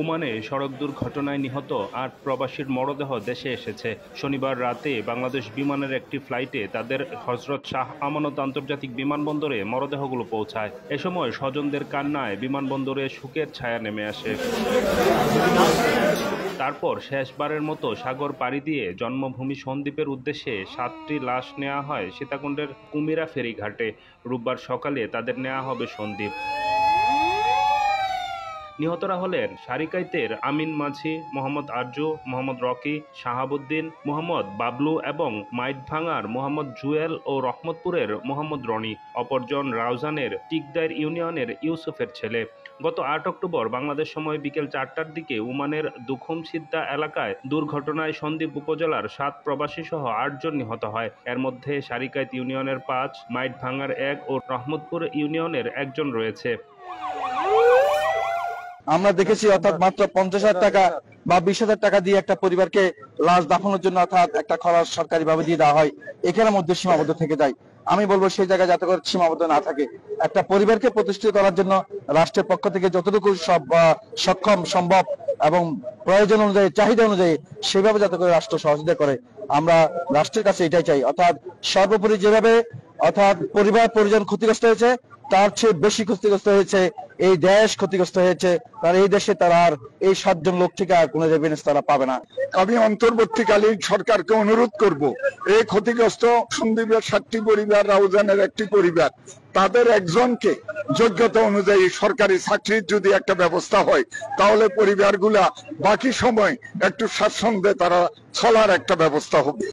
ওমানে সড়ক দুর্ঘটনায় নিহত ৮ প্রবাসীর মরদেহ দেশে এসেছে। শনিবার রাতে বাংলাদেশ বিমানের একটি ফ্লাইটে তাদের হজরত শাহ আমানত আন্তর্জাতিক বিমানবন্দরে মরদেহগুলো পৌঁছায়। এ সময় স্বজনদের কান্নায় বিমানবন্দরে শোকের ছায়া নেমে আসে। তারপর শেষবারের মতো সাগর পাড়ি দিয়ে জন্মভূমি সন্দ্বীপের উদ্দেশ্যে ৭টি লাশ নেওয়া হয় সীতাকুণ্ডের কুমিরা ফেরিঘাটে। রোববার সকালে তাদের নেওয়া হবে সন্দ্বীপ। নিহতরা হলেন সারিকাইতের আমিন মাঝি, মোহাম্মদ আরজু, মোহাম্মদ রকি, শাহাবুদ্দিন, মোহাম্মদ বাবলু এবং মাইটভাঙার মোহাম্মদ জুয়েল ও রহমতপুরের মোহাম্মদ রনি। অপরজন রাউজানের টিকদার ইউনিয়নের ইউসুফের ছেলে। গত ৮ অক্টোবর বাংলাদেশ সময় বিকেল ৪টার দিকে ওমানের দুখুম সিদ্দা এলাকায় দুর্ঘটনায় সন্দ্বীপ উপজেলার ৭ প্রবাসী সহ ৮ জন নিহত হয়। এর মধ্যে সারিকাইত ইউনিয়নের ৫, মাইটভাঙার ১ ও রহমতপুর ইউনিয়নের ১ জন রয়েছে। আমরা দেখেছি অর্থাৎ মাত্র ৫০,০০০ টাকা বা ২০,০০০ টাকা দিয়ে একটা পরিবারকে লাশ দাফনের জন্য অর্থাৎ একটা খরচ সরকারি ভাবে দিয়ে দেওয়া হয়, এখানের মধ্যে সীমাবদ্ধ থেকে যায়। আমি বলবো সেই জায়গায় যাতে করে সীমাবদ্ধ না থাকে, একটা পরিবারকে প্রতিষ্ঠিত করার জন্য রাষ্ট্রের পক্ষ থেকে যতটুকু সক্ষম সম্ভব এবং প্রয়োজন অনুযায়ী চাহিদা অনুযায়ী সেভাবে যাতে করে রাষ্ট্র সহযোগিতা করে, আমরা রাষ্ট্রের কাছে এটাই চাই। অর্থাৎ সর্বোপরি যেভাবে অর্থাৎ পরিবার পরিজন ক্ষতিগ্রস্ত হয়েছে তার চেয়ে বেশি ক্ষতিগ্রস্ত হয়েছে এই দেশ, ক্ষতিগ্রস্ত হয়েছে কারণ এই দেশে তারা আর এই ৭ জন লোক থেকে আর কোনো রেভিনিউ তারা পাবে না। আমি অন্তর্বর্তীকালীন সরকারকে অনুরোধ করব, এই ক্ষতিগ্রস্ত সন্দ্বীপের ৭টি পরিবার, রাউজানের একটি পরিবার, তাদের একজনকে যোগ্যতা অনুযায়ী সরকারি চাকরির যদি একটা ব্যবস্থা হয় তাহলে পরিবারগুলা বাকি সময় একটু স্বাচ্ছন্দ্যে তারা চলার একটা ব্যবস্থা হবে।